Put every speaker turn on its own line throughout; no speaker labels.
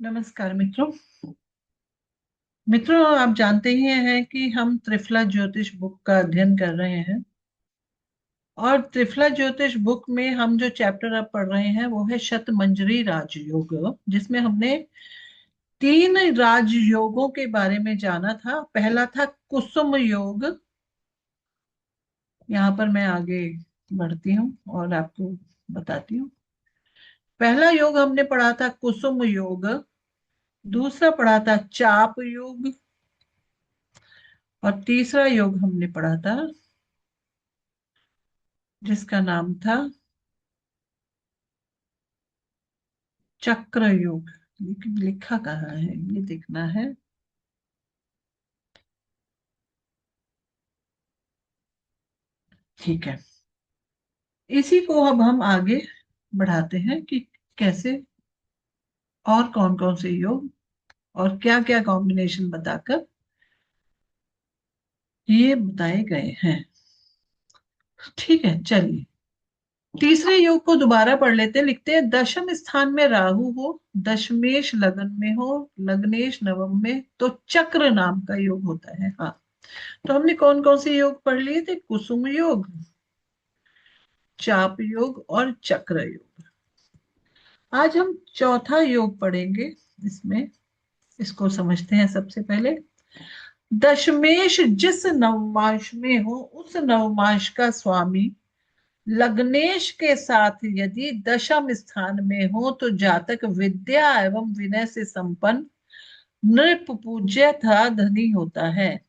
नमस्कार मित्रों। आप जानते ही हैं कि हम त्रिफला ज्योतिष बुक का अध्ययन कर रहे हैं। और त्रिफला ज्योतिष बुक में हम जो चैप्टर अब पढ़ रहे हैं वो है शतमंजरी राजयोग, जिसमें हमने तीन राजयोगों के बारे में जाना था। पहला था कुसुम योग। यहाँ पर मैं आगे बढ़ती हूँ और आपको बताती हूँ। पहला योग हमने पढ़ा था कुसुम योग। दूसरा पढ़ा था चाप योग। और तीसरा योग हमने पढ़ा था जिसका नाम था चक्र योग। लेकिन लिखा कहाँ है, ये देखना है। ठीक है, इसी को अब हम आगे बढ़ाते हैं कि कैसे और कौन कौन से योग और क्या क्या कॉम्बिनेशन बताकर ये बताए गए हैं। ठीक है, चलिए तीसरे योग को दोबारा पढ़ लेते हैं। लिखते हैं, दशम स्थान में राहु हो, दशमेश लगन में हो, लग्नेश नवम में, तो चक्र नाम का योग होता है। हाँ, तो हमने कौन कौन से योग पढ़ लिए थे? कुसुम योग, चाप योग और चक्र योग। आज हम चौथा योग पढ़ेंगे इसमें। इसको समझते हैं। सबसे पहले, दशमेश जिस नवमांश में हो उस नवमांश का स्वामी लग्नेश के साथ यदि दशम स्थान में हो तो जातक विद्या एवं विनय से संपन्न, नृप पूज्य था धनी होता है।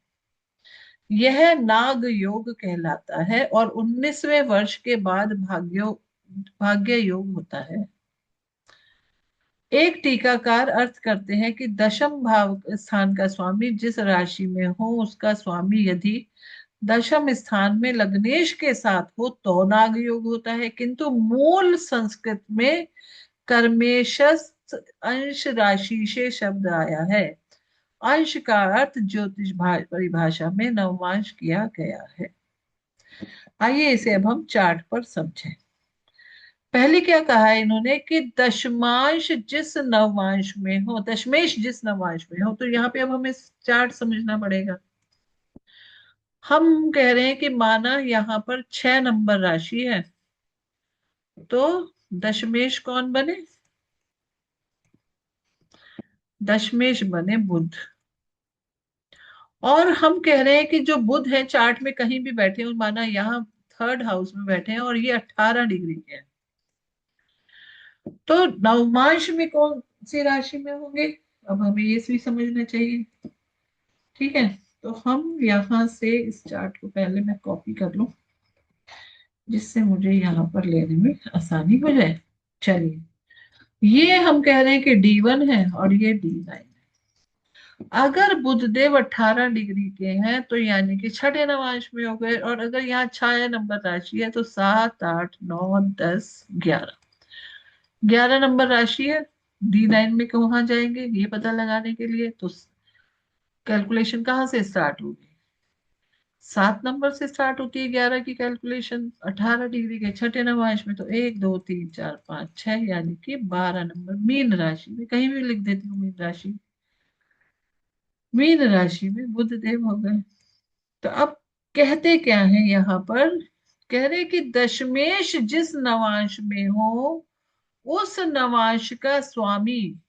यह नाग योग कहलाता है और 19वें वर्ष के बाद भाग्य योग होता है। एक टीकाकार अर्थ करते हैं कि दशम भाव स्थान का स्वामी जिस राशि में हो उसका स्वामी यदि दशम स्थान में लग्नेश के साथ हो तो नाग योग होता है, किंतु मूल संस्कृत में कर्मेशस्त अंश राशि से शब्द आया है। अंश का अर्थ ज्योतिष परिभाषा में नवमांश किया गया है। आइए इसे अब हम चार्ट पर समझें। पहले क्या कहा है इन्होंने कि दशमांश जिस नवमांश में हो, दशमेश जिस नवमांश में हो, तो यहाँ पे अब हमें चार्ट समझना पड़ेगा। हम कह रहे हैं कि माना यहाँ पर 6 नंबर राशि है, तो दशमेश कौन बने? दशमेश बने बुध। और हम कह रहे हैं कि जो बुध है चार्ट में कहीं भी बैठे हो, माना यहाँ थर्ड हाउस में बैठे हैं और ये 18 डिग्री के हैं, तो नवमांश में कौन सी राशि में होंगे? अब हमें ये भी समझना चाहिए। ठीक है, तो हम यहाँ से इस चार्ट को पहले मैं कॉपी कर लूं जिससे मुझे यहाँ पर लेने में आसानी हो जाए। चलिए, ये हम कह रहे हैं कि D1 है और ये D9। अगर बुधदेव 18 डिग्री के हैं तो यानी कि छठे नवांश में हो गए। और अगर यहाँ छाया नंबर राशि है तो 7 8 9 10 11, 11 नंबर राशि है। D9 में कहाँ जाएंगे ये पता लगाने के लिए तो कैलकुलेशन कहाँ से स्टार्ट होगी? 7 नंबर से स्टार्ट होती है 11 की कैलकुलेशन। 18 डिग्री के छठे नवांश में तो 1 2 3 4 5 6, यानी कि 12 नंबर मीन राशि में। कहीं भी लिख देती हूँ मीन राशि। मीन राशि में बुध देव हो गए। तो अब कहते क्या है यहाँ पर? कह रहे कि दशमेश जिस नवांश में हो उस नवांश का स्वामी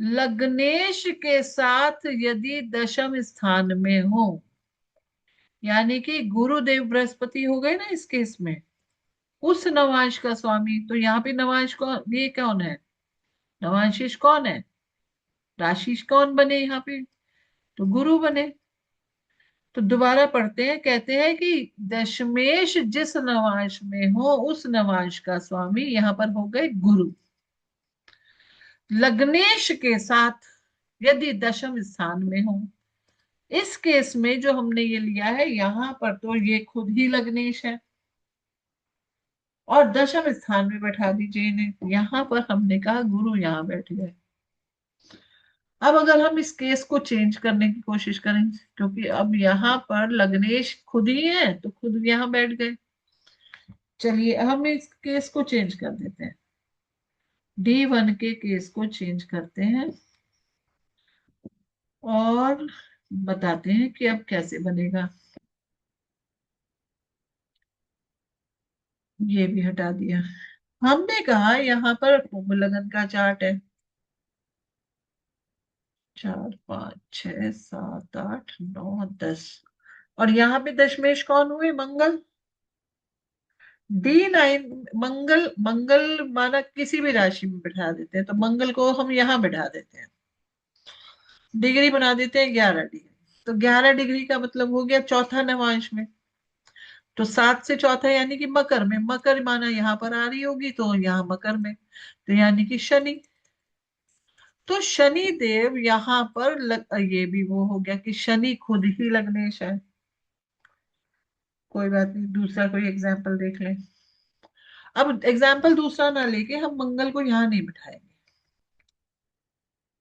लग्नेश के साथ यदि दशम स्थान में हो, यानी कि गुरुदेव बृहस्पति हो गए ना इस केस में, उस नवांश का स्वामी। तो यहाँ पे नवांश कौन, ये कौन है? नवांशिश कौन है? राशिश कौन बने यहाँ पे? तो गुरु बने। तो दोबारा पढ़ते हैं। कहते हैं कि दशमेश जिस नवांश में हो उस नवांश का स्वामी यहाँ पर हो गए गुरु। लग्नेश के साथ यदि दशम स्थान में हो, इस केस में जो हमने ये लिया है यहाँ पर तो ये खुद ही लग्नेश है और दशम स्थान में बैठा दीजिए इन्हें। यहाँ पर हमने कहा गुरु यहाँ बैठ गए। अब अगर हम इस केस को चेंज करने की कोशिश करें, क्योंकि अब यहाँ पर लग्नेश खुद ही है तो खुद यहाँ बैठ गए। चलिए हम इस केस को चेंज कर देते हैं। D1 के केस को चेंज करते हैं और बताते हैं कि अब कैसे बनेगा। ये भी हटा दिया। हमने कहा यहाँ पर लगन का चार्ट है, 4 5 6 7 8 9 10। और यहाँ पे दशमेश कौन हुए? मंगल। D9। मंगल, मंगल माना किसी भी राशि में बिठा देते हैं, तो मंगल को हम यहाँ बिठा देते हैं, डिग्री बना देते हैं 11 डिग्री। तो 11 डिग्री का मतलब हो गया चौथा नवांश में। तो 7 से चौथा यानी कि मकर में, मकर माना यहाँ पर आ रही होगी, तो यहाँ मकर में, तो यानी कि शनि। तो शनि देव यहाँ पर ये भी वो हो गया कि शनि खुद ही लग्नेश है। कोई बात नहीं, दूसरा कोई एग्जाम्पल देख लें। अब एग्जाम्पल दूसरा ना लेके हम मंगल को यहाँ नहीं बिठाएंगे,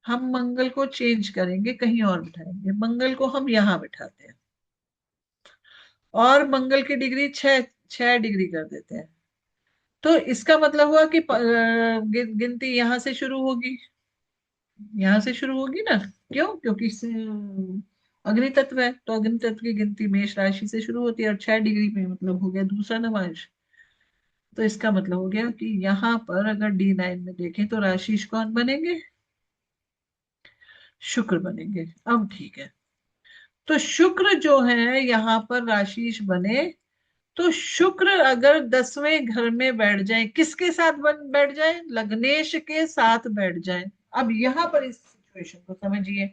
हम मंगल को चेंज करेंगे, कहीं और बिठाएंगे। मंगल को हम यहाँ बिठाते हैं और मंगल की डिग्री 6 6 डिग्री कर देते हैं। तो इसका मतलब हुआ कि गिनती यहाँ से शुरू होगी, यहाँ से शुरू होगी ना। क्यों? क्योंकि अग्नि तत्व है, तो अग्नि तत्व की गिनती मेष राशि से शुरू होती है, और 6 डिग्री में मतलब हो गया दूसरा नवांश। तो इसका मतलब हो गया कि यहाँ पर अगर D9 में देखें तो राशि कौन बनेंगे? शुक्र बनेंगे। अब ठीक है, तो शुक्र जो है यहाँ पर राशिश बने, तो शुक्र अगर 10वें घर में बैठ जाए, किसके साथ बैठ जाए? लग्नेश के साथ बैठ जाए। अब यहाँ पर इस सिचुएशन को समझिए।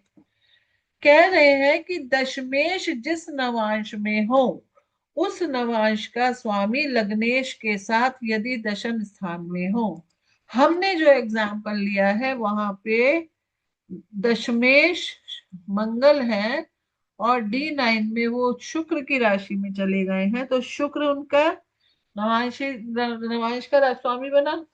कह रहे हैं कि दशमेश जिस नवांश में हो, उस नवांश का स्वामी लग्नेश के साथ यदि दशम स्थान में हो। हमने जो एग्जाम्पल लिया है वहां पे दशमेश मंगल है, और D9 में वो शुक्र की राशि में चले गए हैं, तो शुक्र उनका नवांश नवांश का स्वामी बना।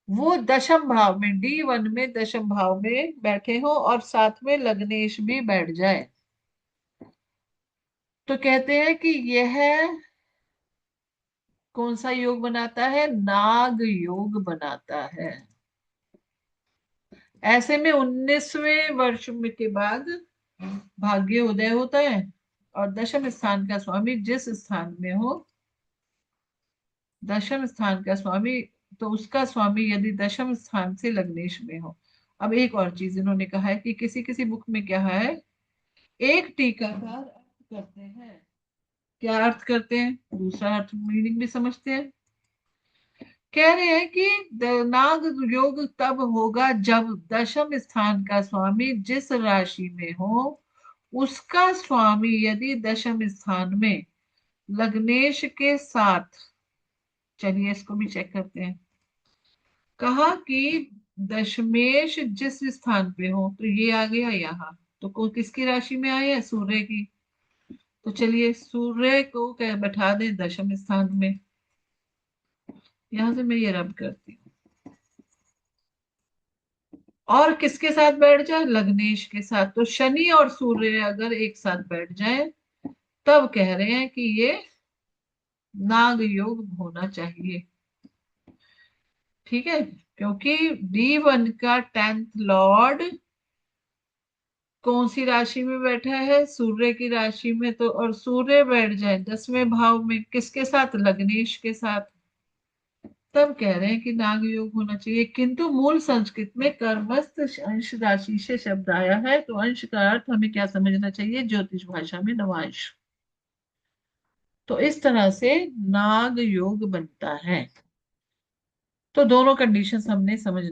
वो दशम भाव में, D1 में दशम भाव में बैठे हो और साथ में लग्नेश भी बैठ जाए, तो कहते हैं कि यह कौन सा योग बनाता है? नाग योग बनाता है। ऐसे में 19वें वर्ष में के बाद भाग्य उदय होता है, और दशम स्थान का स्वामी जिस स्थान में हो, दशम स्थान का स्वामी, तो उसका स्वामी यदि दशम स्थान से लग्नेश में हो। अब एक और चीज इन्होंने कहा है कि किसी किसी बुक में क्या है, एक टीकाकार अर्थ करते हैं। क्या अर्थ करते हैं? दूसरा अर्थ मीनिंग भी समझते हैं। कह रहे हैं कि नाग योग तब होगा जब दशम स्थान का स्वामी जिस राशि में हो, उसका स्वामी यदि दशम स्थान में लग्नेश के साथ, चलिए इसको भी चेक करते हैं। कहा कि दशमेश जिस स्थान पे हो, तो ये आ गया यहाँ, तो किसकी राशि में आया है? सूर्य की। तो चलिए सूर्य को क्या बैठा दें दशम स्थान में। यहां से मैं ये रब करती हूँ, और किसके साथ बैठ जाए? लग्नेश के साथ। तो शनि और सूर्य अगर एक साथ बैठ जाए, तब कह रहे हैं कि ये नाग योग होना चाहिए। ठीक है, क्योंकि D1 का 10th लॉर्ड कौन सी राशि में बैठा है? सूर्य की राशि में। तो और सूर्य बैठ जाए 10वें भाव में, किसके साथ? लग्नेश के साथ। तब कह रहे हैं कि नाग योग होना चाहिए। किंतु मूल संस्कृत में कर्मस्थ अंश राशि से शब्द आया है, तो अंश का अर्थ हमें क्या समझना चाहिए? ज्योतिष भाषा में नवांश। तो इस तरह से नाग योग बनता है। तो दोनों कंडीशंस हमने समझ